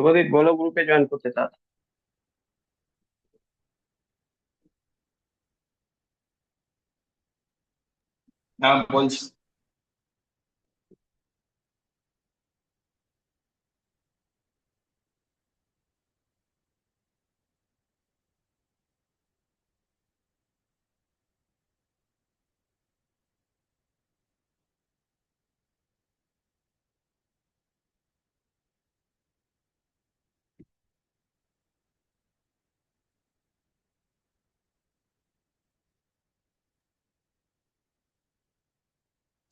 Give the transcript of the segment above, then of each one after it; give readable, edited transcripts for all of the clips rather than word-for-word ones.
শুভদীপ, বলো গ্রুপে জয়েন করতে চাও? হ্যাঁ, বলছি।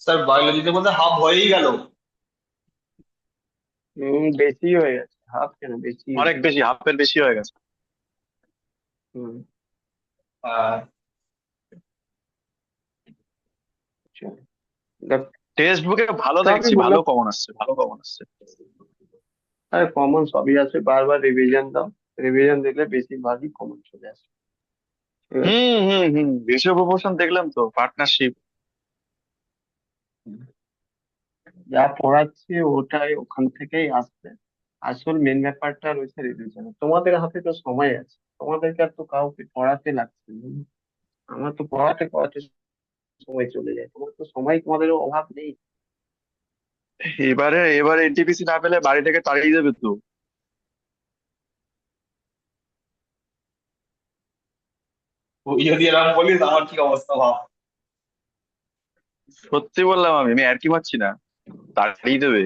স্যার, বায়োলজিতে বলতে হাফ হয়েই গেল। বেশি হয়ে গেছে, হাফ কেন, বেশি হয়ে অনেক গেছে। বেশি, হাফের বেশি হয়ে গেছে। হুম। আহ, চলো, দেখ, টেক্সট বুকে ভালো তা আমি দেখছি, ভালো বললাম, কমন আসছে, ভালো কমন আসছে। আরে কমন সবই আছে, বারবার রিভিশন দাও। রিভিশন দিলে বেশিরভাগই কমন চলে আসে। ঠিক আছে। হুম হুম হুম, রেশিও প্রপোর্শন দেখলাম তো, পার্টনারশিপ। হুম। যা পড়াচ্ছি ওটাই ওখান থেকেই আসবে। আসল মেন ব্যাপারটা রয়েছে রিভিশন। তোমাদের হাতে তো সময় আছে, তোমাদেরকে আর তো কাউকে পড়াতে লাগছে না। আমার তো পড়াতে পড়াতে সময় চলে যায়, তোমার তো সময়, তোমাদের অভাব নেই। এবারে এবারে এনটিপিসি না পেলে বাড়ি থেকে তাড়িয়ে দেবে তো। তুই যদি এরকম বলিস আমার কি অবস্থা ভাব। সত্যি বললাম, আমি আমি আর কি মারছি না, তাড়িয়ে দেবে।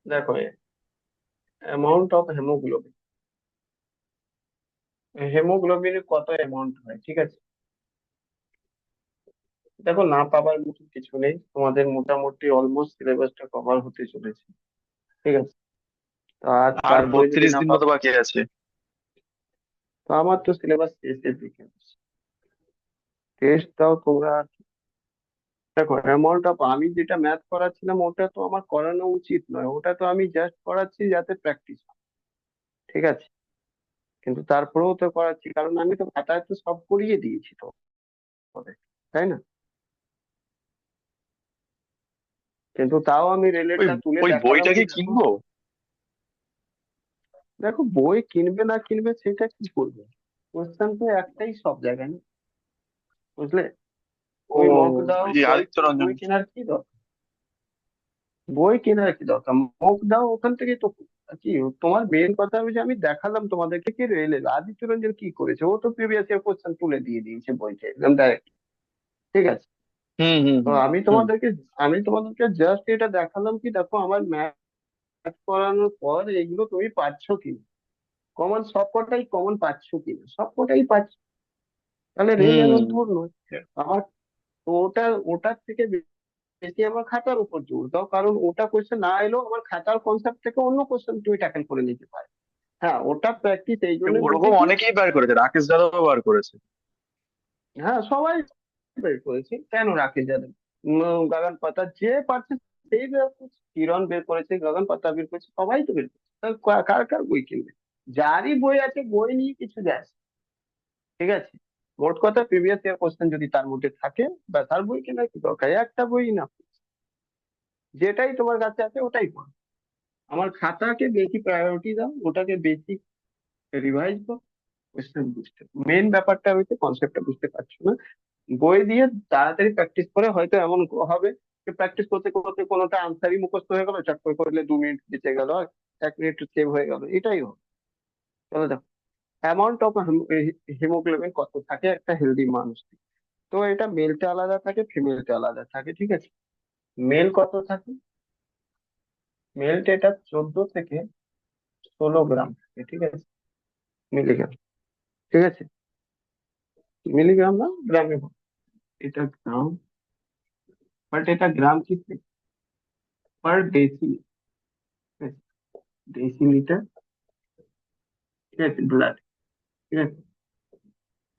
দেখো, অ্যামাউন্ট অফ হেমোগ্লোবিন, হেমোগ্লোবিনের কত অ্যামাউন্ট হয়, ঠিক আছে। দেখো, না পাবার মতো কিছু নেই, তোমাদের মোটামুটি অলমোস্ট সিলেবাসটা কভার হতে চলেছে। ঠিক আছে। তো আর আর তারপরে যদি 32 না দিন পাও, মতো বাকি আছে। তো আমার তো সিলেবাস শেষের দিকে। টেস্ট দাও তোমরা। দেখো, অ্যামাউন্ট অফ, আমি যেটা ম্যাথ করাচ্ছিলাম ওটা তো আমার করানো উচিত নয়, ওটা তো আমি জাস্ট করাচ্ছি যাতে প্র্যাকটিস। ঠিক আছে। কিন্তু তারপরেও তো করাচ্ছি, কারণ আমি তো খাতায় তো সব করিয়ে দিয়েছি তো ওদের, তাই না? কিন্তু তাও আমি ওই রিলেটটা তুলে ওই দেখালাম বইটা কি, কি দেখো। কিনবো? দেখো, বই কিনবে না কিনবে সেটা কি করবে, কোশ্চেন তো একটাই সব জায়গায় না, বুঝলে। ও, তুমি মক দাও, এই বই আদিত্য রঞ্জন। বই কেনার কি দরকার, বই কেনার কি দরকার, মক দাও ওখান থেকে তো। কি, তোমার মেন কথা হবে যে আমি দেখালাম তোমাদেরকে কি রেলে আদিত্য রঞ্জন কি করেছে, ও তো প্রিভিয়াস ইয়ার কোশ্চেন তুলে দিয়ে দিয়েছে বইতে একদম ডাইরেক্ট। ঠিক আছে। হুম হুম তো হুম হুম। আমি তোমাদেরকে জাস্ট এটা দেখালাম কি, দেখো আমার ম্যাথ করানোর পর এগুলো তুমি পাচ্ছ কি, কমন সবকটাই কমন পাচ্ছ কিনা, সবকটাই পাচ্ছ, তাহলে রেল হুম এরর দূর নয়। আমার তো ওটার থেকে বেশি আমার খাতার উপর জোর দাও, কারণ ওটা কোশ্চেন না এলেও আমার খাতার কনসেপ্ট থেকে অন্য কোশ্চেন তুমি ট্যাকেল করে নিতে পারো। হ্যাঁ, ওটা প্র্যাকটিস এই জন্য বলছি ওরকম কি, অনেকেই বার করেছে, রাকেশ যাদবও বার করেছে। হ্যাঁ সবাই বের করেছি, কেন রাখে যাবে, গাগান পাতা যে পারছে সেই বের করছে, কিরণ বের করেছে, গগন পাতা বের করেছে, সবাই তো বের করছে, তাহলে কার কার বই কিনবে, যারই বই আছে বই নিয়ে কিছু যায় আসে না। ঠিক আছে। মোট কথা, প্রিভিয়াস ইয়ার কোশ্চেন যদি তার মধ্যে থাকে, বা তার বই কেনার কি দরকার, একটা বই না, যেটাই তোমার কাছে আছে ওটাই পড়ো। আমার খাতাকে বেশি প্রায়োরিটি দাও, ওটাকে বেশি রিভাইজ করো, কোশ্চেন বুঝতে, মেন ব্যাপারটা হচ্ছে কনসেপ্টটা বুঝতে পারছো না। বই দিয়ে তাড়াতাড়ি প্র্যাকটিস করে হয়তো এমন হবে যে প্র্যাকটিস করতে করতে কোনোটা আনসারই মুখস্থ হয়ে গেল, চট করে করলে 2 মিনিট বেঁচে গেল, আর 1 মিনিট সেভ হয়ে গেল, এটাই হবে। চলো দেখো, অ্যামাউন্ট অফ হিমোগ্লোবিন কত থাকে একটা হেলদি মানুষ, তো এটা মেলটা আলাদা থাকে, ফিমেলটা আলাদা থাকে, ঠিক আছে। মেল কত থাকে, মেলটা এটা 14 থেকে 16 গ্রাম থাকে, ঠিক আছে, মিলিগ্রাম। ঠিক আছে। মিলিগ্রাম না গ্রামে বল, এটা গ্রাম, বাট এটা গ্রাম কি, পার ডেসি, ডেসিলিটার, ঠিক আছে, ব্লাড, ঠিক আছে,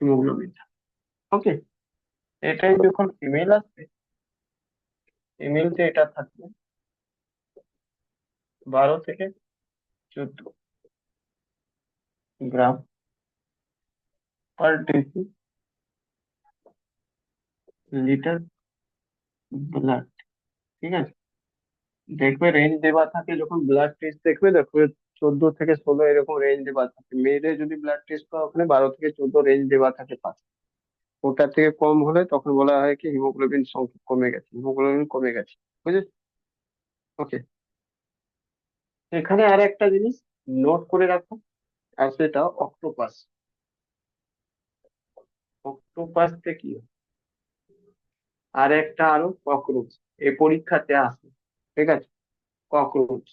হিমোগ্লোবিন। ওকে। এটাই যখন ফিমেল আসবে, ফিমেলতে এটা থাকবে 12 থেকে 14 গ্রাম পার ডেসি লিটার ব্লাড। ঠিক আছে। দেখবে রেঞ্জ দেওয়া থাকে যখন ব্লাড টেস্ট দেখবে, দেখবে 14 থেকে 16 এরকম রেঞ্জ দেওয়া থাকে। মেয়েদের যদি ব্লাড টেস্ট করা ওখানে 12 থেকে 14 রেঞ্জ দেওয়া থাকে পাঁচ। ওটার থেকে কম হলে তখন বলা হয় কি হিমোগ্লোবিন সংখ্যা কমে গেছে, হিমোগ্লোবিন কমে গেছে। বুঝেছ? ওকে। এখানে আর একটা জিনিস নোট করে রাখো, আর সেটা অক্টোপাস। অক্টোপাসতে কি হয়? আর একটা আরো ককরোচ এই পরীক্ষাতে আসে, ঠিক আছে? ককরোচ,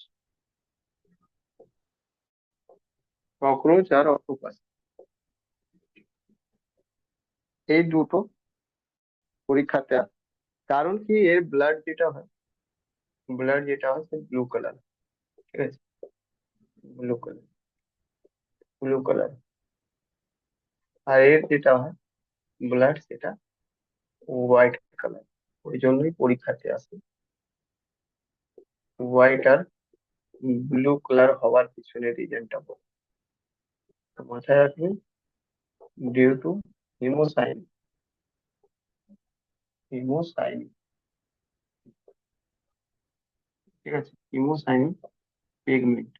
ককরোচ আর অক্টোপাস এই দুটো পরীক্ষাতে আসে। কারণ কি এর ব্লাড যেটা হয়, ব্লাড যেটা হয় সে ব্লু কালার, ঠিক আছে? Blue colour, blue colour. আর এর যেটা হয় ব্লাড সেটা হোয়াইট কালার। ওই জন্যই পরীক্ষাতে আসে হোয়াইট আর ব্লু কালার হওয়ার পিছনে রিজনটা বল। তো মাথায় রাখবে, ডিউ টু হিমোসাইন, হিমোসাইন, ঠিক আছে? হিমোসাইন পিগমেন্ট।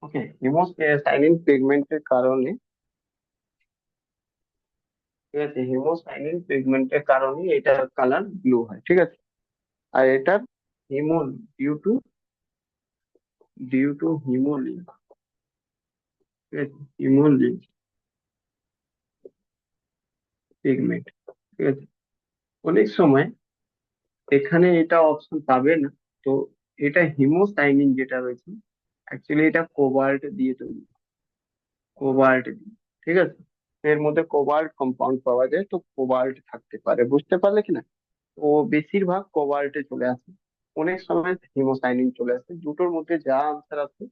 ওকে, হিমোসাইনিন পিগমেন্টের কারণে, ঠিক আছে, হিমোসাইনিন পিগমেন্টের কারণে এটার কালার ব্লু হয়, ঠিক আছে? আর এটার হিমো, ডিউ টু, ডিউ টু হিমোলিন, ঠিক আছে? হিমোলিন পিগমেন্ট, ঠিক আছে? অনেক সময় এখানে এটা অপশন পাবে না। তো এটা হিমোসাইনিন যেটা রয়েছে অ্যাকচুয়ালি এটা কোবাল্ট দিয়ে তৈরি, কোবাল্ট দিয়ে, ঠিক আছে? এর মধ্যে কোবাল্ট কম্পাউন্ড পাওয়া যায়, তো কোবাল্ট থাকতে পারে, বুঝতে পারলে কিনা? ও বেশিরভাগ কোবাল্টে চলে আসে, অনেক সময় হিমোসাইনিন চলে আসে। দুটোর মধ্যে যা আনসার আছে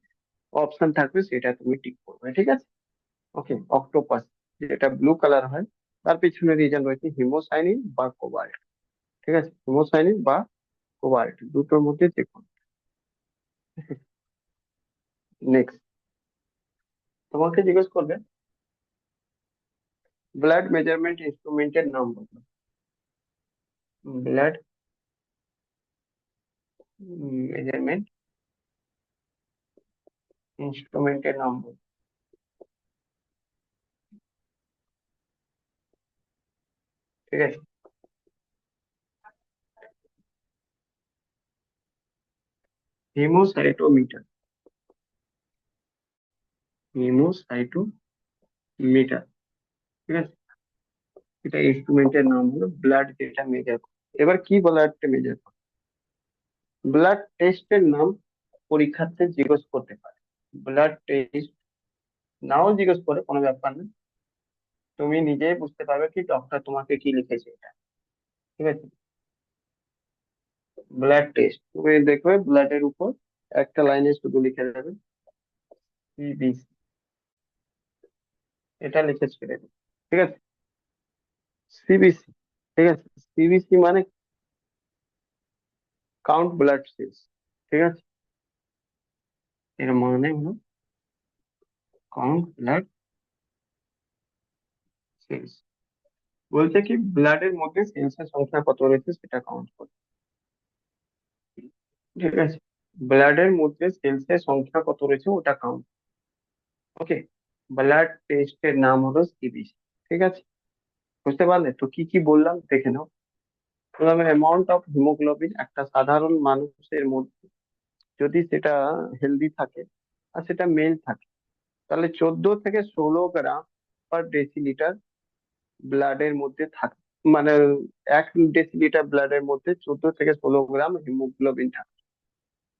অপশন থাকবে সেটা তুমি টিক করবে, ঠিক আছে? ওকে, অক্টোপাস যেটা ব্লু কালার হয় তার পিছনে রিজন রয়েছে হিমোসাইনিন বা কোবাল্ট, ঠিক আছে? হিমোসাইনিন বা কোবাল্ট দুটোর মধ্যে যে কোনো। নেক্সট তোমাকে জিজ্ঞেস করবে ব্লাড মেজারমেন্ট ইনস্ট্রুমেন্টের নাম বলো। ব্লাড মেজারমেন্ট ইনস্ট্রুমেন্টের নাম বলো। ঠিক আছে, হিমোসাইটোমিটার, হিমোসাইটোমিটার, ঠিক আছে? এটা ইনস্ট্রুমেন্টের নাম হলো ব্লাড যেটা মেজার করে। এবার কি ব্লাডটা মেজার করে? ব্লাড টেস্টের নাম পরীক্ষার্থী জিজ্ঞেস করতে পারে। ব্লাড টেস্ট নাও জিজ্ঞেস করে কোনো ব্যাপার না, তুমি নিজেই বুঝতে পারবে কি ডক্টর তোমাকে কি লিখেছে এটা, ঠিক আছে? ব্লাড টেস্ট তুমি দেখবে ব্লাডের উপর একটা লাইনে শুধু লিখে দেবে সিবিসি, এটা লিখে ছেড়ে দেবে, ঠিক আছে? সিবিসি, ঠিক আছে? সিবিসি মানে কাউন্ট ব্লাড সেলস, ঠিক আছে? এর মানে হলো কাউন্ট ব্লাড সেলস, বলছে কি ব্লাডের মধ্যে সেলসের সংখ্যা কত রয়েছে সেটা কাউন্ট করে, ঠিক আছে? ব্লাডের মধ্যে সেলসের সংখ্যা কত রয়েছে ওটা কাউন্ট। ওকে, ব্লাড টেস্টের নাম হলো সিবিসি, ঠিক আছে? বুঝতে পারলে তো কি কি বললাম দেখে নাও। প্রথমে অ্যামাউন্ট অফ হিমোগ্লোবিন একটা সাধারণ মানুষের মধ্যে যদি সেটা হেলদি থাকে আর সেটা মেল থাকে তাহলে 14 থেকে 16 গ্রাম পার ডেসিলিটার ব্লাডের মধ্যে থাকে। মানে 1 ডেসিলিটার ব্লাডের মধ্যে 14 থেকে 16 গ্রাম হিমোগ্লোবিন থাকে।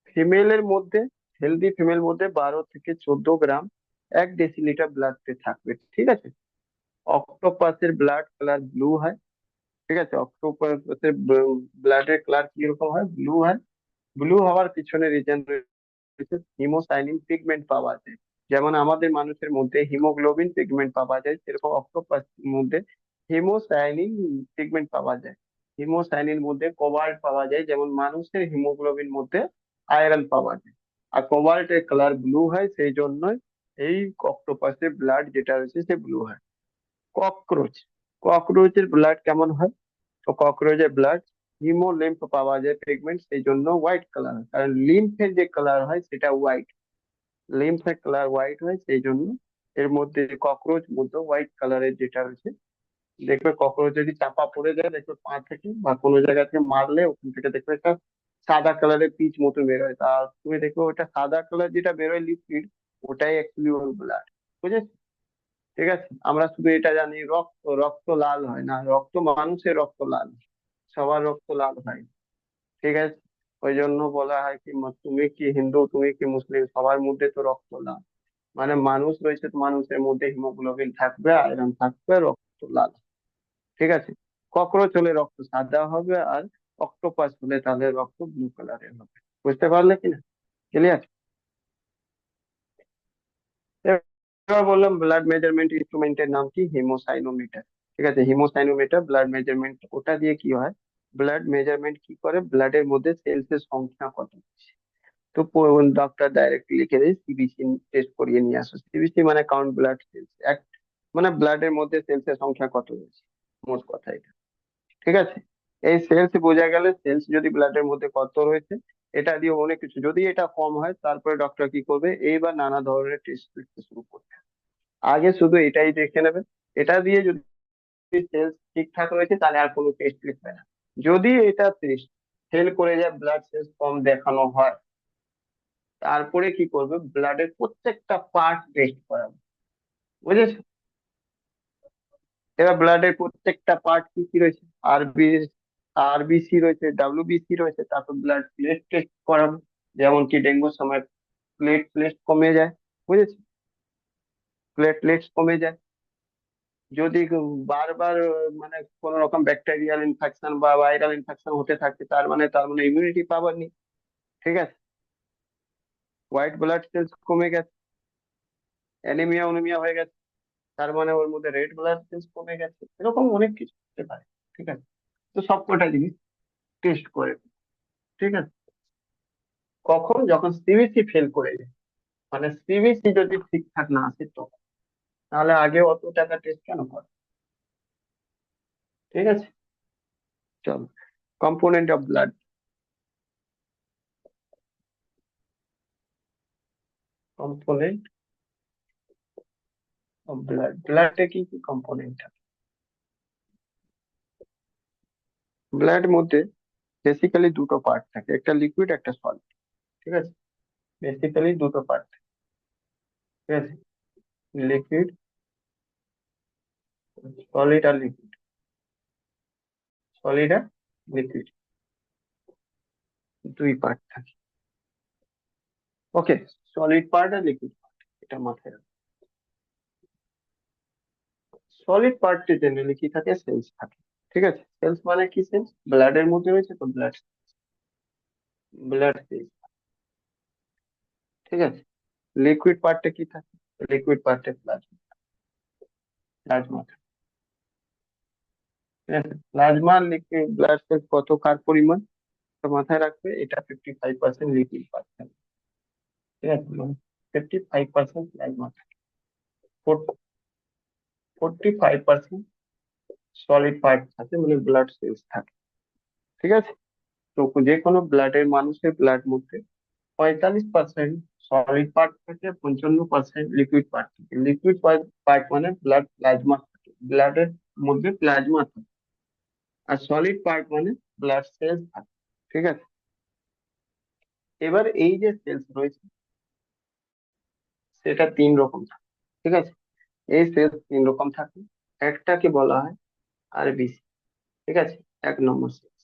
ফিমেলের মধ্যে, হেলদি ফিমেল মধ্যে 12 থেকে 14 গ্রাম 1 ডেসিলিটার ব্লাডে থাকবে, ঠিক আছে? অক্টোপাসের ব্লাড কালার ব্লু হয়, ঠিক আছে? অক্টোপাসের ব্লাডের কালার কিরকম হয়? ব্লু হয়। ব্লু হওয়ার পিছনে রিজন রয়েছে হিমোসাইনিন পিগমেন্ট পাওয়া যায়। যেমন আমাদের মানুষের মধ্যে হিমোগ্লোবিন পিগমেন্ট পাওয়া যায়, সেরকম অক্টোপাস মধ্যে হিমোসাইনিন পিগমেন্ট পাওয়া যায়। হিমোসাইনিন মধ্যে কোবাল্ট পাওয়া যায়, যেমন মানুষের হিমোগ্লোবিন মধ্যে আয়রন পাওয়া যায়। আর কোবাল্টের কালার ব্লু হয়, সেই জন্যই এই অক্টোপাসের ব্লাড যেটা রয়েছে সে ব্লু হয়। ককরোচ, ককরোচের ব্লাড কেমন হয়? তো ককরোচের ব্লাড হিমোলিম্ফ পাওয়া যায় পিগমেন্ট, সেই জন্য হোয়াইট কালার হয়, কারণ লিম্ফের যে কালার হয় সেটা হোয়াইট, লিম্ফের কালার হোয়াইট হয়, সেই জন্য এর মধ্যে ককরোচ মধ্যে হোয়াইট কালারের যেটা রয়েছে, দেখবে কখনো যদি চাপা পড়ে যায়, দেখবে পা থেকে বা কোনো জায়গা থেকে মারলে ওখান থেকে দেখবে একটা সাদা কালারের পিচ মতো বেরোয়, তা তুমি দেখবে ওটা সাদা কালার যেটা বেরোয় লিকুইড, ওটাই অ্যাকচুয়ালি ওর ব্লাড। বুঝেছো? ঠিক আছে, আমরা শুধু এটা জানি রক্ত, রক্ত লাল হয় না, রক্ত মানুষের রক্ত লাল, সবার রক্ত লাল হয় না। ঠিক আছে, ওই জন্য বলা হয় কি তুমি কি হিন্দু, তুমি কি মুসলিম, সবার মধ্যে তো রক্ত লাল, মানে মানুষ রয়েছে তো মানুষের মধ্যে হিমোগ্লোবিন থাকবে, আয়রন থাকবে, রক্ত লাল। ঠিক আছে, ককরোচ হলে রক্ত সাদা হবে, আর অক্টোপাস হলে তাহলে রক্ত ব্লু কালারের হবে। বুঝতে পারলে কিনা? ক্লিয়ার? এবার বললাম ব্লাড মেজারমেন্ট ইনস্ট্রুমেন্টের নাম কি, হিমোসাইনোমিটার। ঠিক আছে, হিমোসাইনোমিটার ব্লাড মেজারমেন্ট, ওটা দিয়ে কি হয়, ব্লাড মেজারমেন্ট কি করে, ব্লাডের মধ্যে সেলস এর সংখ্যা কত আছে। তো ডক্টর ডাইরেক্ট লিখে দেয় সিবিসি টেস্ট করিয়ে নিয়ে আসো, সিবিসি মানে কাউন্ট ব্লাড সেলস, এক মানে ব্লাডের মধ্যে সেলস এর সংখ্যা কত রয়েছে, মোট কথা এটা। ঠিক আছে, এই সেলস বোঝা গেলে, সেলস যদি ব্লাডের মধ্যে কত রয়েছে, এটা দিয়ে অনেক কিছু, যদি এটা কম হয় তারপরে ডক্টর কি করবে, এইবার নানা ধরনের টেস্ট লিখতে শুরু করবে। আগে শুধু এটাই দেখে নেবে, এটা দিয়ে যদি সেলস ঠিকঠাক রয়েছে তাহলে আর কোনো টেস্ট লিখবে না। যদি এটা টেস্ট ফেল করে যায়, ব্লাড সেলস কম দেখানো হয়, তারপরে কি করবে, ব্লাডের প্রত্যেকটা পার্ট টেস্ট করাবে। বুঝেছো? এবার ব্লাডের প্রত্যেকটা পার্ট কি কি রয়েছে, আরবি আরবিসি রয়েছে, ডাব্লিউবিসি রয়েছে, তারপর ব্লাড প্লেট টেস্ট করাবো, যেমন কি ডেঙ্গুর সময় প্লেট কমে যায়। বুঝেছো? প্লেটলেটস কমে যায়। যদি বারবার মানে কোন রকম ব্যাকটেরিয়াল ইনফেকশন বা ভাইরাল ইনফেকশন হতে থাকে, তার মানে ইমিউনিটি পাওয়ার নেই। ঠিক আছে, হোয়াইট ব্লাড সেলস কমে গেছে, অ্যানিমিয়া উনিমিয়া হয়ে গেছে, তার মানে ওর মধ্যে রেড ব্লাড সেলস কমে গেছে, এরকম অনেক কিছু হতে পারে। ঠিক আছে, তো সবকটা জিনিস টেস্ট করে। ঠিক আছে, কখন, যখন সিবিসি ফেল করে যায়, মানে সিবিসি যদি ঠিকঠাক না আসে তখন, তাহলে আগে অত টাকা টেস্ট কেন করে। ঠিক আছে, চলো, component of blood, component of blood, ব্লাডে কি কি কম্পোনেন্ট থাকে। ব্লাড মধ্যে বেসিক্যালি দুটো পার্ট থাকে, একটা লিকুইড একটা সলিড। ঠিক আছে, বেসিক্যালি দুটো পার্ট। ঠিক আছে, লিকুইড, সলিড আর লিকুইড, সলিড আর লিকুইড, দুই পার্ট থাকে। ওকে, সলিড পার্ট আর লিকুইড পার্ট, এটা মাথায় রাখো। সলিড পার্টে জেনারেলি কি থাকে, সেলস থাকে। ঠিক আছে, সেলস মানে কি, সেলস ব্লাডের মধ্যে রয়েছে তো ব্লাড, ব্লাড সেলস। ঠিক আছে, লিকুইড পার্টে কি থাকে, লিকুইড পার্টে প্লাজমা, প্লাজমা থাকে। ঠিক আছে, প্লাজমা লিকুইড ব্লাড সেলস কত, কার পরিমাণ, তো মাথায় রাখবে এটা 55% লিকুইড পার্ট থাকে। ঠিক আছে, মানে 55% প্লাজমা থাকে, 45% সলিড পার্ট থাকে, মানে ব্লাড সেলস থাকে। ঠিক আছে, তো যে কোনো ব্লাডের, মানুষের ব্লাড মধ্যে 45% সলিড পার্ট থাকে, 55% লিকুইড পার্ট থাকে। লিকুইড পার্ট মানে ব্লাড প্লাজমা থাকে, ব্লাডের মধ্যে প্লাজমা থাকে। আর সলিড পার্ট মানে ব্লাড সেলস থাকে। ঠিক আছে, এবার এই যে সেলস রয়েছে সেটা তিন রকম থাকে। ঠিক আছে, এই সেলস তিন রকম থাকে, একটাকে বলা হয় আরবিসি। ঠিক আছে, 1 নম্বর সেলস।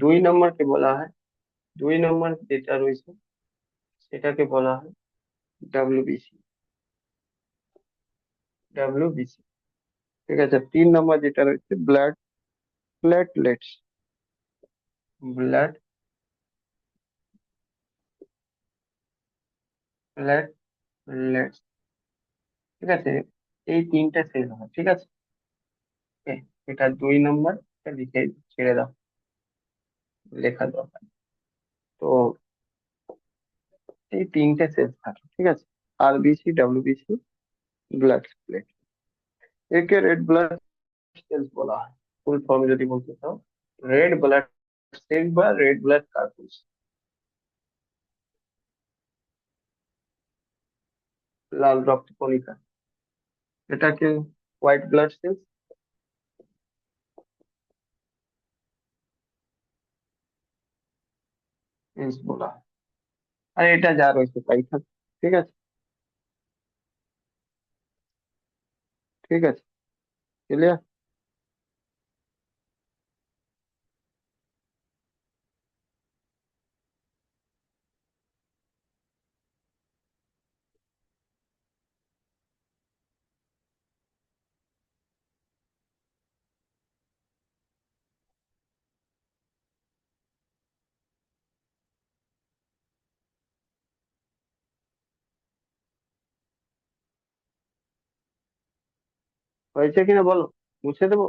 2 নম্বরকে বলা হয়, 2 নম্বর যেটা রয়েছে সেটাকে বলা হয় ডাব্লিউবিসি, ডাব্লিউবিসি। ঠিক আছে, 3 নম্বর যেটা রয়েছে ব্লাড প্লেটলেটস, ব্লাড প্লেটলেটস। ঠিক আছে, এই তিনটা সেল হয়। ঠিক আছে, এ, এটা 2 নম্বর, এটা লিখে ছেড়ে দাও, লেখা দরকার নেই। তো এই তিনটে সেল থাকে। ঠিক আছে, আরবিসি, ডাব্লিউবিসি, ব্লাড প্লেট, একে রেড ব্লাড সেলস বলা হয়। ফুল ফর্ম যদি বলতে চাও, রেড ব্লাড সেল বা রেড ব্লাড কার বলছে? লাল রক্ত কণিকা, এটাকে হোয়াইট ব্লাড সেলস বলা হয়। আর এটা যা রয়েছে তাই থাকে। ঠিক আছে, ঠিক আছে, ক্লিয়ার। হয়েছে কিনা বলো, মুছে দেবো।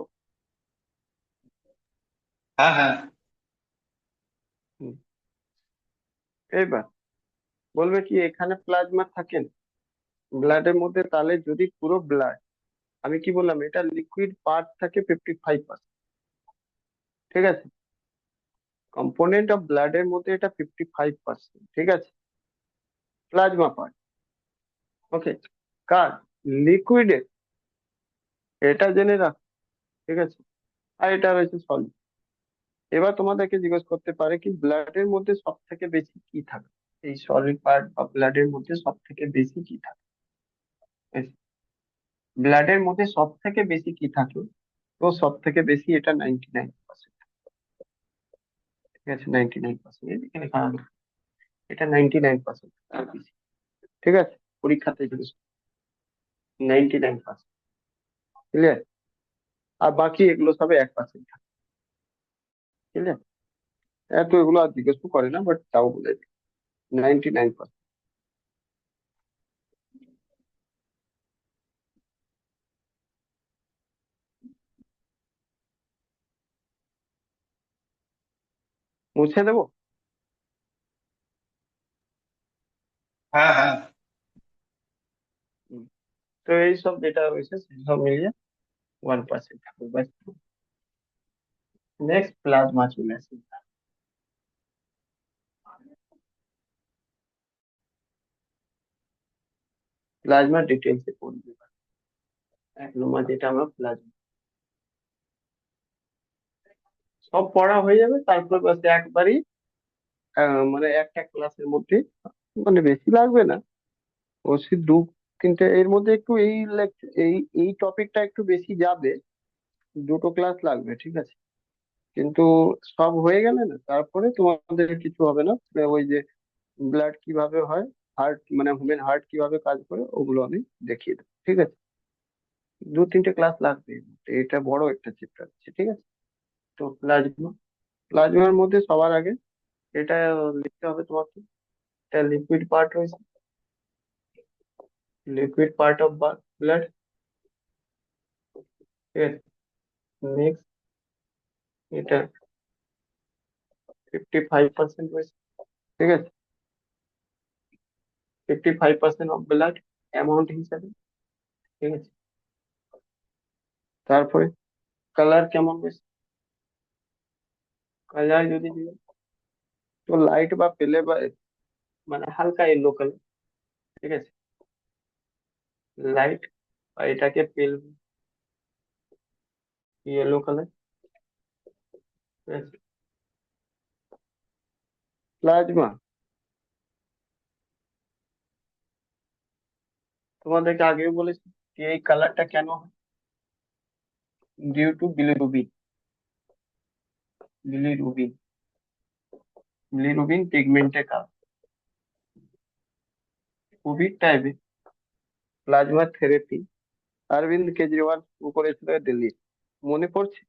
হ্যাঁ হ্যাঁ। হুম, এইবার বলবে কি এখানে প্লাজমা থাকেন ব্লাডের মধ্যে, তাহলে যদি পুরো ব্লাড, আমি কি বললাম, এটা লিকুইড পার্ট থাকে 55%। ঠিক আছে, কম্পোনেন্ট অফ ব্লাডের মধ্যে এটা 55%। ঠিক আছে, প্লাজমা পার্ট। ওকে, কার, লিকুইডে, এটা জেনে রাখ। ঠিক আছে, আর এটা রয়েছে সলিড। এবার তোমাদেরকে জিজ্ঞেস করতে পারে কি ব্লাডের মধ্যে সব থেকে বেশি কি থাকে, এই সলিড পার্ট বা ব্লাডের মধ্যে সব থেকে বেশি কি থাকে। ব্লাডের মধ্যে সব থেকে বেশি কি থাকে, তো সব থেকে বেশি এটা 99%। ঠিক আছে, 99%, এখানে খারাপ, এটা 99% আর বেশি। ঠিক আছে, পরীক্ষাতে জিজ্ঞেস, 99%। ক্লিয়ার, আর বাকি এগুলো সবে 1% থাকে। ক্লিয়ার, এত এগুলো আর জিজ্ঞেস করে না, বাট তাও বলে দিই 99%। মুছে দেবো। হ্যাঁ হ্যাঁ। হুম, তো এই সব যেটা রয়েছে সেসব মিলিয়ে 1% থাকবে ব্যাস। নেক্সট প্লাজমা চলে আসে। প্লাজমা ডিটেলসে পড়বে। 1 নম্বর যেটা আমরা প্লাজমা, সব পড়া হয়ে যাবে, তারপর বাস একবারই মানে একটা ক্লাসের মধ্যে, মানে বেশি লাগবে না, অবশ্যই 2-3টে এর মধ্যে একটু এই এই এই টপিকটা একটু বেশি যাবে, 2টো ক্লাস লাগবে। ঠিক আছে, কিন্তু সব হয়ে গেলে না তারপরে তোমাদের কিছু হবে না। ওই যে ব্লাড কিভাবে হয়, হার্ট মানে হিউম্যান হার্ট কিভাবে কাজ করে, ওগুলো আমি দেখিয়ে দেবো। ঠিক আছে, 2-3টে ক্লাস লাগবে এর মধ্যে। এটা বড় একটা চ্যাপ্টার আছে। ঠিক আছে, তো প্লাজমা, প্লাজমার মধ্যে সবার আগে এটা লিখতে হবে তোমাকে, এটা লিকুইড পার্ট রয়েছে, লিকুইড পার্ট অফ ব্লাড। ঠিক আছে, নেক্সট এটা 55% রয়েছে। ঠিক আছে, 55% অফ ব্লাড অ্যামাউন্ট হিসাবে। ঠিক আছে, তারপরে কালার কেমন রয়েছে, কালার যদি দিই তো লাইট বা পেলে বা মানে হালকা ইয়েলো কালার। ঠিক আছে, লাইট বা এটাকে পেল ইয়েলো কালার। ঠিক আছে, প্লাজমা তোমাদেরকে আগেও বলেছি যে এই কালারটা কেন হয়, due to bilirubin. Bilirubin, bilirubin পিগমেন্টের কারণ। কোভিড টাইমে প্লাজমা থেরাপি অরবিন্দ কেজরিওয়াল শুরু করেছিল দিল্লি, মনে পড়ছে?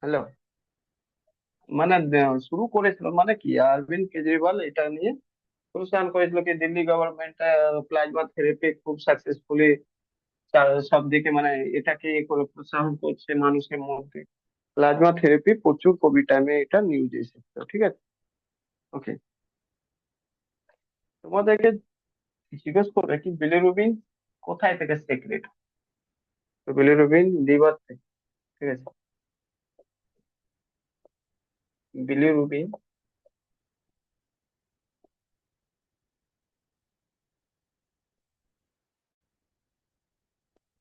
হ্যালো, মানে শুরু করেছিল মানে কি, অরবিন্দ কেজরিওয়াল এটা নিয়ে প্রচার করেছিল কি দিল্লি গভর্নমেন্ট প্লাজমা থেরাপি খুব সাকসেসফুলি সব দিকে মানে এটাকে ইয়ে করে প্রসার করছে মানুষের মধ্যে। প্লাজমা থেরাপি প্রচুর কোভিড টাইমে এটা নিউজে এসেছিল। ঠিক আছে, ওকে, তোমাদেরকে জিজ্ঞেস করবে কি বিলিরুবিন কোথায় থেকে সেক্রেট, তো বিলিরুবিন লিভার থেকে। ঠিক আছে, bilirubin,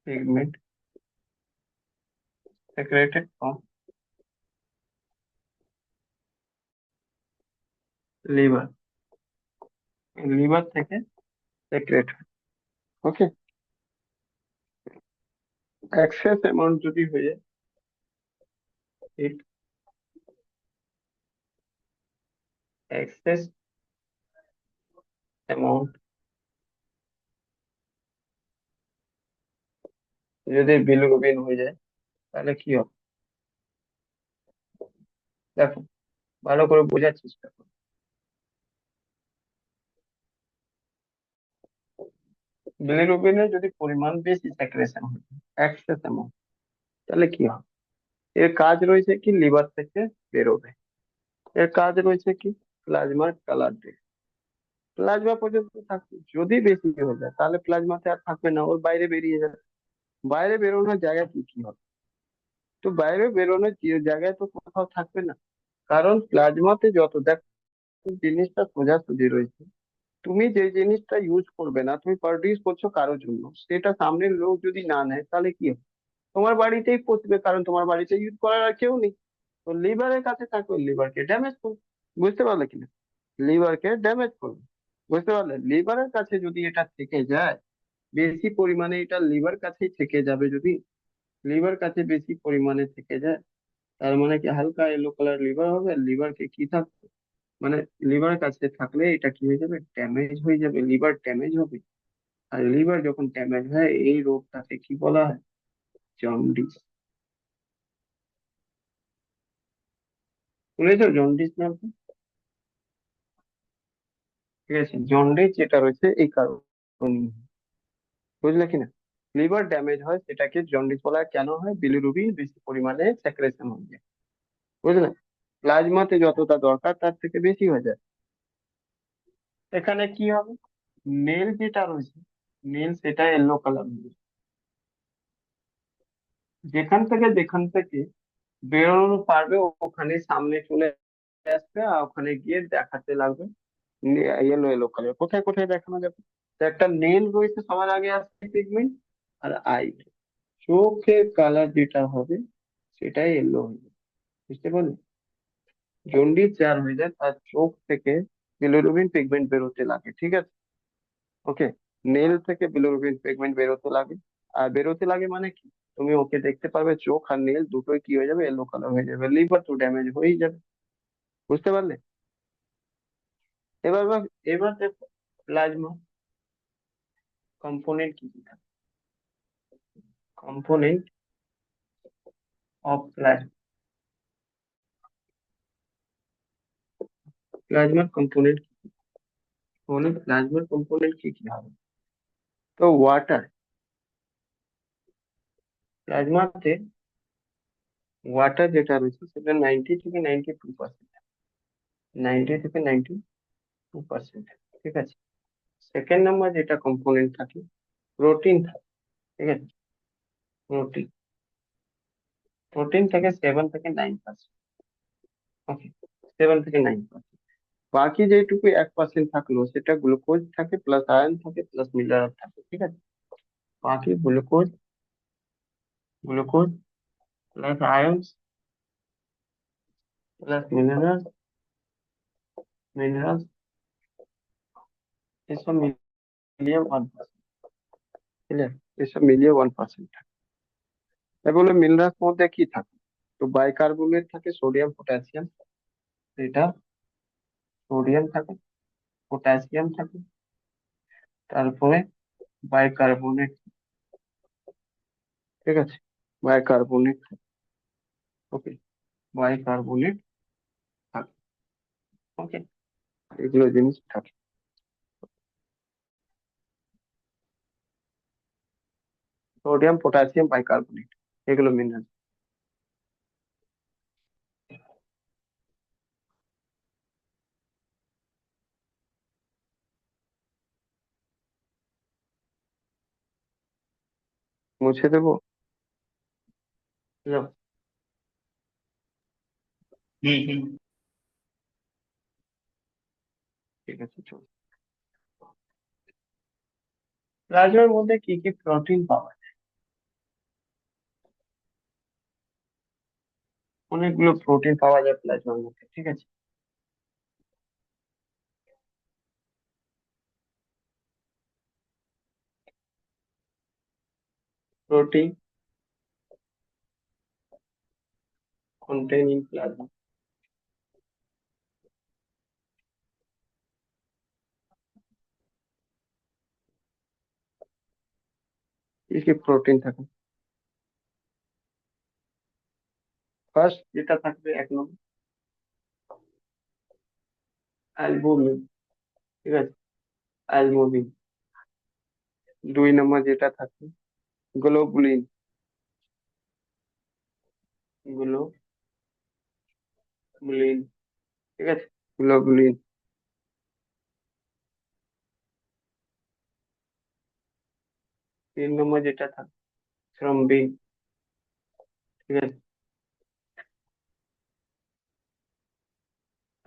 pigment secreted from liver, liver থেকে সেক্রেট। ওকে, এক্সেস অ্যামাউন্ট যদি হয়ে যায়, ইট এক্সেস অ্যামাউন্ট যদি বিলিরুবিন হয়ে যায় তাহলে কি হবে? দেখো, ভালো করে বোঝার চেষ্টা করো। বিলিরুবিনের যদি পরিমাণ বেশি সেক্রেশন হয়, এক্সেস অ্যামাউন্ট, তাহলে কি হবে? এর কাজ রয়েছে কি, লিভার থেকে বেরোবে। এর কাজ রয়েছে কি, প্লাজমার কালার দেবে, প্লাজমা পর্যন্ত থাকবে। যদি বেশি হয়ে যায় তাহলে প্লাজমাতে আর থাকবে না, ওর বাইরে বেরিয়ে যাবে। বাইরে বেরোনোর জায়গা কি কি হবে? তো বাইরে বেরোনোর জায়গায় তো কোথাও থাকবে না, কারণ প্লাজমাতে যত দেখ, জিনিসটা সোজাসুজি রয়েছে। তুমি যে জিনিসটা ইউজ করবে না, তুমি প্রডিউস করছো কারোর জন্য, সেটা সামনের লোক যদি না নেয় তাহলে কি হবে? তোমার বাড়িতেই পচবে, কারণ তোমার বাড়িতে ইউজ করার আর কেউ নেই। তো লিভারের কাছে থাকবে, লিভারকে ড্যামেজ করবে। বুঝতে পারলে কিনা? লিভারকে ড্যামেজ করবে। বুঝতে পারলে, লিভারের কাছে যদি এটা থেকে যায়, বেশি পরিমাণে এটা লিভার কাছেই থেকে যাবে। যদি লিভার কাছে বেশি পরিমাণে থেকে যায়, তার মানে কি, হালকা ইয়েলো কালার লিভার হবে। লিভারকে কি থাকবে, মানে লিভার কাছে থাকলে এটা কি হয়ে যাবে, ড্যামেজ হয়ে যাবে, লিভার ড্যামেজ হবে। আর লিভার যখন ড্যামেজ হয়, এই রোগটাকে কি বলা হয়, জন্ডিস। শুনেছো জন্ডিস নাম? ঠিক আছে, জন্ডিস যেটা রয়েছে এই কারণে, বুঝলে কিনা? লিভার ড্যামেজ হয়, সেটাকে জন্ডিস বলা হয়। কেন হয়? বিলিরুবিন বেশি পরিমাণে সেক্রেশন হয়ে যায়। বুঝলে? প্লাজমাতে যতটা দরকার তার থেকে বেশি হয়ে যায়। এখানে কি হবে, নেল যেটা রয়েছে, নেল সেটা ইয়েলো কালার হবে। যেখান থেকে বেরোনো পারবে, ওখানে সামনে চলে আসবে, আর ওখানে গিয়ে দেখাতে লাগবে ইয়েলো ইয়েলো কালার। কোথায় কোথায় দেখানো যাবে? তো একটা নেল রয়েছে, সবার আগে আসছে পিগমেন্ট। আর আই, চোখের কালার যেটা হবে সেটাই ইয়েলো হয়ে যাবে। বুঝতে পারলে? জন্ডিস যার হয়ে যায় তার চোখ থেকে বিলিরুবিন পিগমেন্ট বেরোতে লাগে। ঠিক আছে? ওকে, নেল থেকে বিলিরুবিন পিগমেন্ট বেরোতে লাগে। আর বেরোতে লাগে মানে কি, তুমি ওকে দেখতে পারবে, চোখ আর নেল দুটোই কি হয়ে যাবে, ইয়েলো কালার হয়ে যাবে। লিভার তো ড্যামেজ হয়েই যাবে। বুঝতে পারলে? এবার এবার দেখো, প্লাজমা কম্পোনেন্ট কি কি থাকে। কম্পোনেন্ট অফ প্লাজমা, প্লাজমার কম্পোনেন্ট বলে, প্লাজমার কম্পোনেন্ট কি কি হবে? তো ওয়াটার, প্লাজমাতে ওয়াটার যেটা রয়েছে সেটা 90 থেকে 92%, 90 থেকে 92%। ঠিক আছে। সেকেন্ড নাম্বার যেটা কম্পোনেন্ট থাকে, প্রোটিন থাকে। ঠিক আছে, প্রোটিন, প্রোটিন থেকে 7 থেকে 9%। ওকে, 7 থেকে 9%। বাকি যেটুকু 1% থাকলো সেটা গ্লুকোজ থাকে, প্লাস আয়রন থাকে, প্লাস মিনারেল থাকে। ঠিক আছে, বাকি glucose, glucose plus ion plus mineral, mineral, এসব মিলিয়ে 1%। ক্লিয়ার? এসব মিলিয়ে 1% থাকে। এগুলো মিনারেলস মধ্যে কি থাকে? তো বাইকার্বনেট থাকে, সোডিয়াম পটাশিয়াম, এটা সোডিয়াম থাকে, পটাশিয়াম থাকে, তারপরে বাইকার্বনেট। ঠিক আছে, বাইকার্বনেট। ওকে, বাইকার্বনেট থাকে। ওকে, এগুলো জিনিস থাকে। সোডিয়াম পটাশিয়াম বাইকার্বনেট, এগুলো মিনারেল। মুছে দেবো? যাও। হুম হুম। ঠিক আছে, চলো। প্লাজমার মধ্যে কি কি প্রোটিন পাওয়া যায়? অনেকগুলো প্রোটিন পাওয়া যায় প্লাজমার মধ্যে, ঠিক আছে। Protein contained in plasma. কি কি প্রোটিন থাকে? ফার্স্ট যেটা থাকবে, 1 নম্বর অ্যালবুমিন, ঠিক আছে, অ্যালবুমিন। 2 নম্বর যেটা থাকবে গ্লোবুলিন, গ্লোবুলিন, ঠিক আছে, গ্লোবুলিন। 3 নম্বর যেটা থাকবে থ্রম্বিন, ঠিক আছে,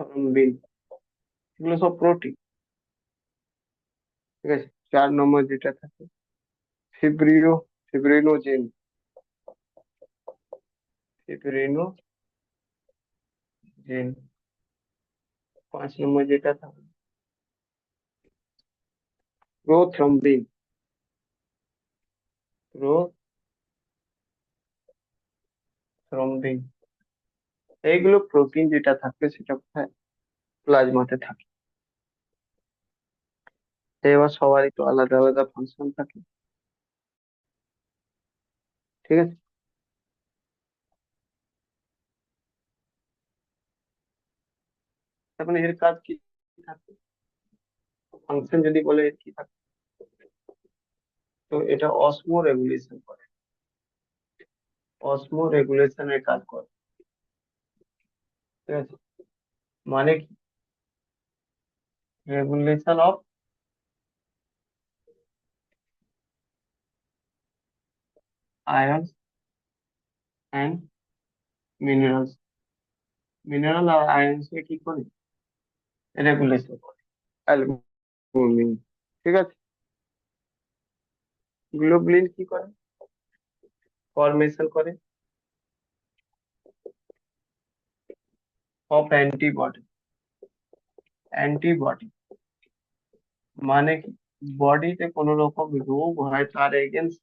থ্রম্বিন। এগুলো সব প্রোটিন, ঠিক আছে। 4 নম্বর যেটা থাকে ফিব্রিনোজেন, ফিব্রিনোজেন। 5 নম্বর যেটা থাকে প্রোথ্রম্বিন, প্রোথ্রম্বিন। এইগুলো প্রোটিন যেটা থাকবে সেটা কোথায়? প্লাজমাতে থাকে। এবার সবারই তো আলাদা আলাদা ফাংশন থাকে, ঠিক আছে। এখন এর কাজ কি থাকে? ফাংশন যদি বলে এর কি থাকে, তো এটা অসমো রেগুলেশন করে, অসমো রেগুলেশনের কাজ করে, ঠিক আছে। মানে কি? Regulation of ions and minerals, mineral আর আয়ন্স কে কি করে? রেগুলেশন করে অ্যালবুমিন, ঠিক আছে। গ্লোবুলিন কি করে? ফরমেশন করে অফ অ্যান্টিবডি, অ্যান্টিবডি। মানে কি? বডিতে কোনো রকম রোগ হয় তার এগেনস্ট,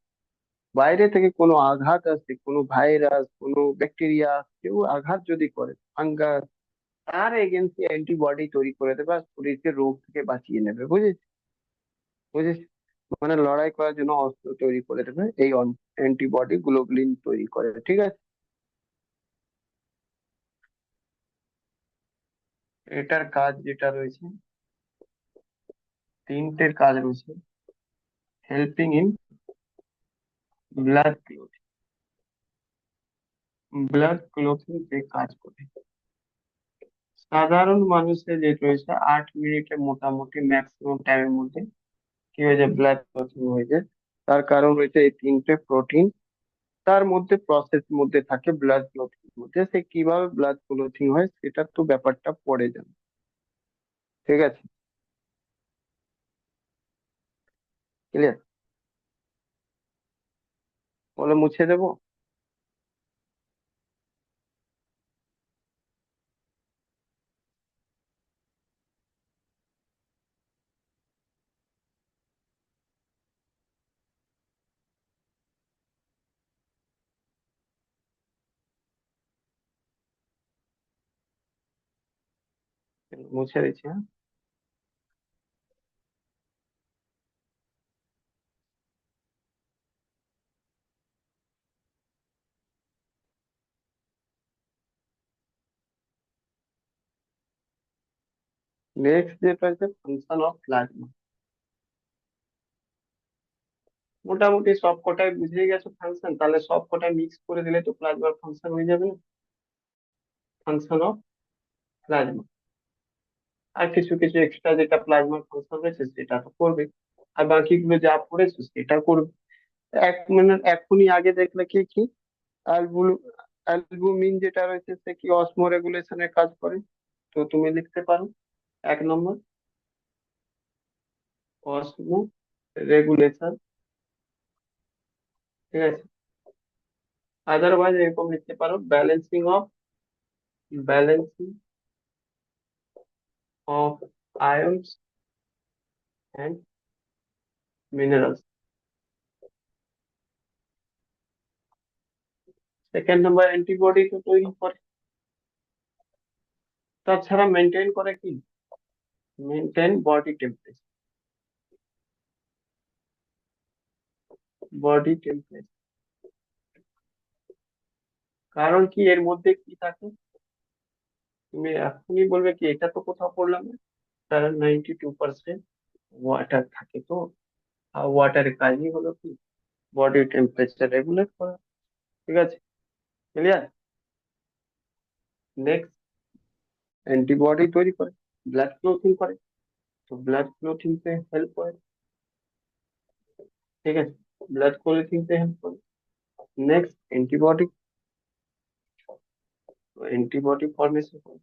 বাইরে থেকে কোনো আঘাত আসে, কোনো ভাইরাস, কোনো ব্যাকটেরিয়া, কেউ আঘাত যদি করে, ফাঙ্গাস, তার এগেনস্টে অ্যান্টিবডি তৈরি করে দেবে আর শরীরকে রোগ থেকে বাঁচিয়ে নেবে, বুঝেছিস? বুঝেছিস? মানে লড়াই করার জন্য অস্ত্র তৈরি করে দেবে, এই অ্যান্টিবডি গ্লোবুলিন তৈরি করে, ঠিক আছে। এটার কাজ যেটা রয়েছে, 3টে কাজ রয়েছে। Helping in blood clot, blood clotting যে কাজ করে, সাধারণ মানুষের যে রয়েছে 8 মিনিটে মোটামুটি ম্যাক্সিমাম টাইমের মধ্যে কি হয়ে যায়? ব্লাড ক্লটিং হয়ে যায়। তার কারণ হচ্ছে এই 3টে প্রোটিন তার মধ্যে প্রসেস মধ্যে থাকে, ব্লাড ক্লটিং মধ্যে। সে কিভাবে ব্লাড ক্লটিং হয় সেটার তো ব্যাপারটা পড়ে যাবে, ঠিক আছে, ক্লিয়ার? বলে মুছে দেবো? মুছে দিচ্ছি, হ্যাঁ। নেক্সট যেটা হচ্ছে ফাংশন অফ প্লাজমা। মোটামুটি সব কটাই বুঝে গেছো ফাংশন, তাহলে সব কটাই মিক্স করে দিলে তো প্লাজমার ফাংশন হয়ে যাবে না? Function of plasma. আর কিছু কিছু এক্সট্রা যেটা প্লাজমার ফাংশন রয়েছে সেটা তো করবে, আর বাকিগুলো যা পড়েছো সেটা করবে। 1 মিনিট এখনই আগে দেখলে কি কি অ্যালবুল অ্যালবুমিন যেটা রয়েছে সে কি অসমো রেগুলেশনের কাজ করে, তো তুমি লিখতে পারো 1 নম্বর অসমো রেগুলেশন, ঠিক আছে। আদারওয়াইজ এরকম লিখতে পারো balancing of ions and minerals. Second number, antibody তো তৈরি করে, তাছাড়া মেনটেন করে কি, মেনটেন বডি টেম্পারেচার। কারণ কি এর মধ্যে কি থাকে, তুমি এখনই বলবে কি এটা তো কোথাও পড়লাম না। কারণ 92% ওয়াটার থাকে তো, আর ওয়াটারের কাজই হলো কি বডি টেম্পারেচার রেগুলেট করা। ঠিক আছে, ক্লিয়ার। নেক্সট, অ্যান্টিবডি তৈরি করে, ব্লাড ক্লটিং করে, তো ব্লাড ক্লটিং তে হেল্প করে। ঠিক আছে, ব্লাড ক্লটিং তে হেল্প করে। নেক্সট, অ্যান্টিবডি ফর্মেশন করে।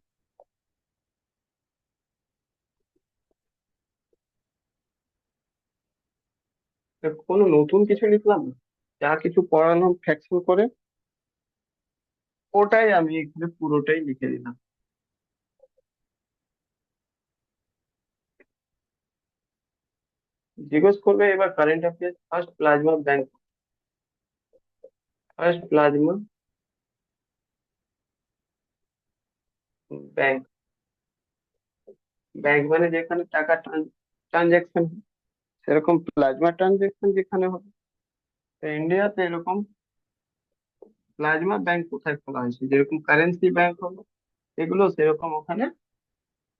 তো কোনো নতুন কিছু লিখলাম না, যা কিছু পড়ানো ফ্যাকশন করে ওটাই আমি এখানে পুরোটাই লিখে দিলাম। জিজ্ঞেস করবে এবার current affairs, first plasma bank. Bank মানে যেখানে টাকা ট্রানজাকশন, সেরকম প্লাজমা ট্রানজাকশন যেখানে হবে। তো ইন্ডিয়াতে এরকম প্লাজমা ব্যাংক কোথায় খোলা হয়েছে, যেরকম কারেন্সি ব্যাংক হলো এগুলো, সেরকম ওখানে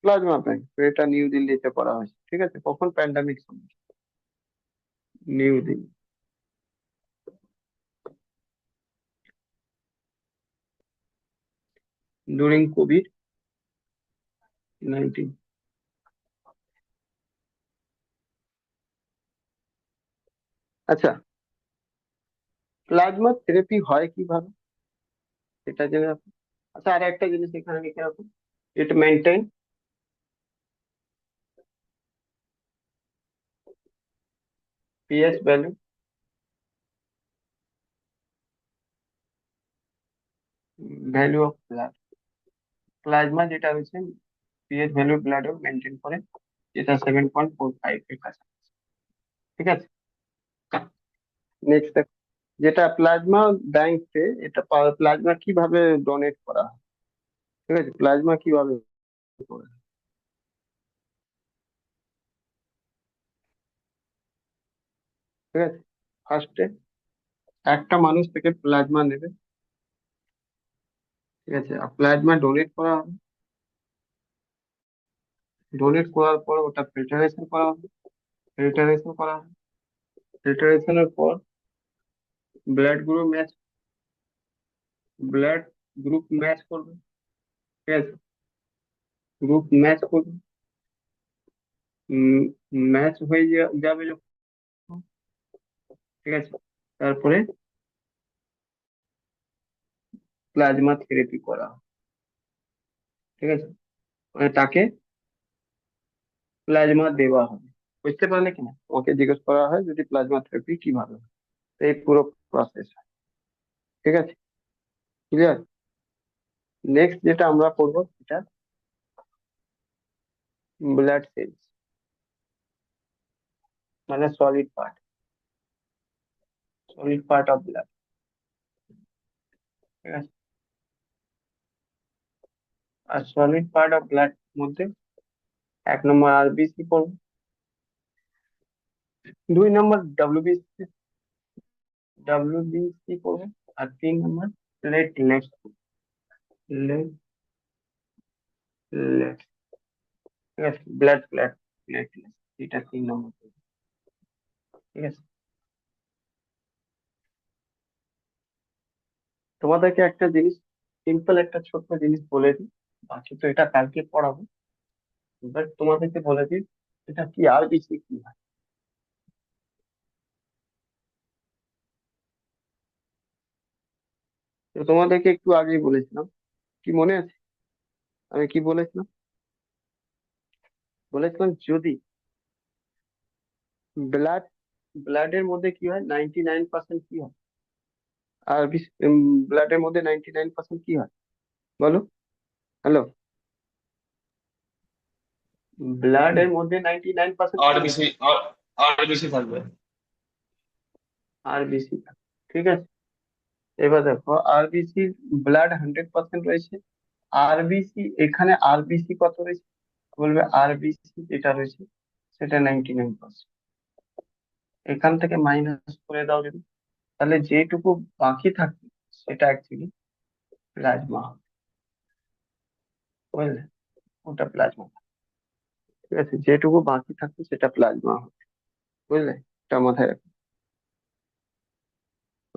প্লাজমা ব্যাংক। তো এটা নিউ দিল্লিতে করা হয়েছে, ঠিক আছে। কখন, প্যান্ডামিক সময়, নিউ দিল্লি, ডুরিং কোভিড-19। আচ্ছা, প্লাজমা থেরাপি হয় কিভাবে এটা জেনে রাখো। আচ্ছা, আর একটা জিনিস এখানে লিখে রাখো, it maintain pH value of blood. Plasma যেটা হচ্ছে পিএইচ ভ্যালু ব্লাড মেনটেন করে, যেটা 7.45 এর কাছে। ঠিক আছে, নেক্সট, যেটা প্লাজমা ব্যাংকে, এটা প্লাজমা কিভাবে ডোনেট করা হয়। ঠিক আছে, প্লাজমা কিভাবে করে, ঠিক আছে। ফার্স্টে একটা মানুষ থেকে প্লাজমা নেবে, ঠিক আছে, আর প্লাজমা ডোনেট করা হবে। ডোনেট করার পর ওটা ফিল্টারেশন করা হবে, ফিল্টারেশন করা হবে ফিল্টারেশনের পর blood group match blood group match করবে, ঠিক আছে, গ্রুপ ম্যাচ করবে, ম্যাচ হয়ে যাবে যখন, ঠিক আছে, তারপরে প্লাজমা থেরাপি করা হয়, ঠিক আছে, মানে তাকে প্লাজমা দেওয়া হবে। বুঝতে পারলে কিনা, ওকে জিজ্ঞেস করা হয় যদি প্লাজমা থেরাপি কিভাবে হয়। তো এই পুরো প্রসেস, ঠিক আছে, ক্লিয়ার। নেক্সট যেটা আমরা পড়বো সেটা ব্লাড সেলস, মানে সলিড পার্ট অফ ব্লাড, ঠিক আছে। আর সলিড পার্ট অফ ব্লাড মধ্যে 1 নম্বর আরবিসি পড়বো, 2 নম্বর ডাব্লিউবিসি পড়বো, আর 3 নম্বর প্লেটলেটস, প্লেটলেটস, ঠিক আছে, প্লেটলেটস, এটা 3 নম্বর পড়বো, ঠিক আছে। তোমাদেরকে একটা জিনিস, সিম্পল একটা ছোট্ট জিনিস বলে দিই, বাকি তো এটা কালকে পড়াবো। বাট তোমাদেরকে বলে দিই এটা কি, আরবিসি কি হয়। তো তোমাদেরকে একটু আগেই বলেছিলাম, কি মনে আছে আমি কি বলেছিলাম? বলেছিলাম যদি ব্লাড ব্লাডের মধ্যে কি হয় 99% কি হয়? আর ব্লাডের মধ্যে 99% কি হয় বলো? হ্যালো, ব্লাডের মধ্যে 99% আর কি হয়? বেশি আর বেশি থাকবে। আরবিসি। ঠিক আছে, এবার দেখো আরবিসি, ব্লাড 100% রয়েছে, আরবিসি এখানে আরবিসি কত রয়েছে? বলবে আরবিসি যেটা রয়েছে সেটা 99%। এখান থেকে মাইনাস করে দাও যদি, তাহলে যেটুকু বাকি থাকবে সেটা অ্যাকচুয়ালি প্লাজমা হবে, বুঝলে? ওটা প্লাজমা। ঠিক আছে, যেটুকু বাকি থাকবে সেটা প্লাজমা হবে, বুঝলে? এটা মাথায় রাখো।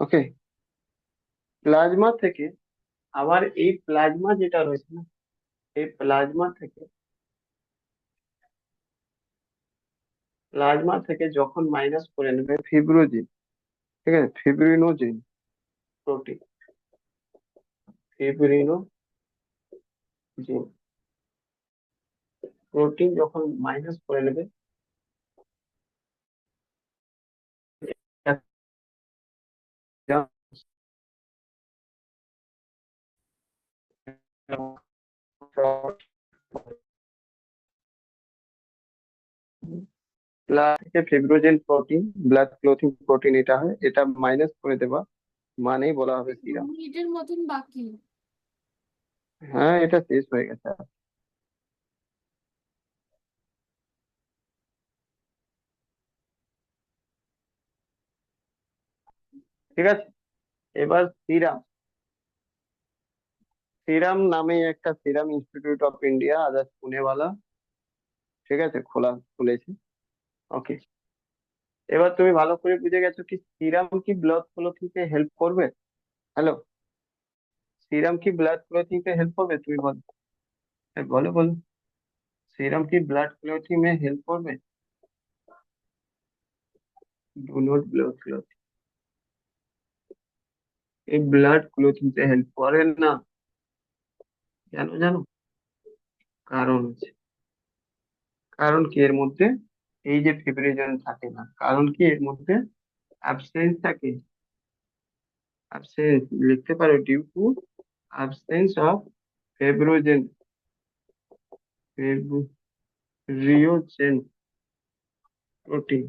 ওকে, প্লাজমা থেকে আবার এই প্লাজমা যেটা রয়েছে না, এই প্লাজমা থেকে যখন মাইনাস করে নেবে ফিব্রোজিন, ঠিক আছে, ফিব্রিনোজেন প্রোটিন, ফিব্রিনোজেন প্রোটিন যখন মাইনাস করে নেবে, প্লাস থেকে ফিব্রোজেন প্রোটিন, ব্লাড ক্লটিং প্রোটিন এটা হয়, এটা মাইনাস করে দেওয়া মানেই বলা হবে দু সিরাম। মিনিটের মতন বাকি। হ্যাঁ, এটা শেষ হয়ে গেছে। ঠিক আছে, এবার সিরাম। সিরাম নামে একটা serum institute of India Adar Poonawalla, ঠিক আছে, খুলেছে। ওকে, এবার তুমি ভালো করে বুঝে গেছো কি সিরাম কি ব্লাড ক্লটিংকে হেল্প করবে? হ্যালো, সিরাম কি ব্লাড ক্লটিংকে হেল্প করবে তুমি বলো? বলো বলো, সিরাম কি ব্লাড ক্লটিং में हेल्प করবে? डू नॉट ब्लड क्लॉट, এই ব্লাড ক্লটিং তে হেল্প করে না, কেন জানো? কারণ আছে। কারণ কি এর মধ্যে এই যে ফিব্রিনোজেন থাকে না, কারণ কি এর মধ্যে অ্যাবসেন্স থাকে, অ্যাবসেন্স লিখতে পারো, due to absence of fibrinogen, fibrinogen protein,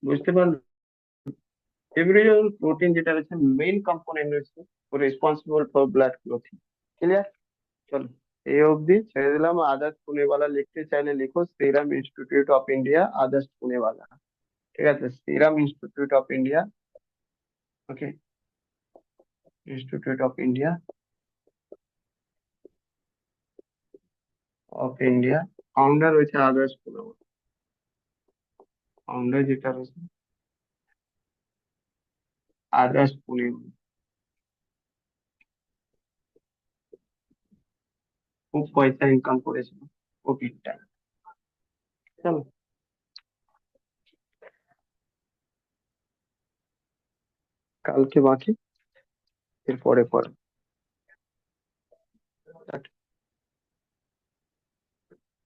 বুঝতে পারলে? ফিব্রিনোজেন প্রোটিন যেটা রয়েছে মেইন কম্পোনেন্ট রয়েছে, responsible for blood clotting. Clear? চলো, এই অবধি ছেড়ে দিলাম। আদার্স পুনেওয়ালা লিখতে চাইলে লিখো serum institute of India Adar Poonawalla. ঠিক আছে, serum institute of India. Okay, institute of India founder রয়েছে আদার্স পুনেওয়ালা, ফাউন্ডার যেটা রয়েছে আদার্স পুনেওয়ালা। খুব পয়সা ইনকাম করেছিল কোভিড টাইম। চলো, কালকে বাকি, এরপরে পরে।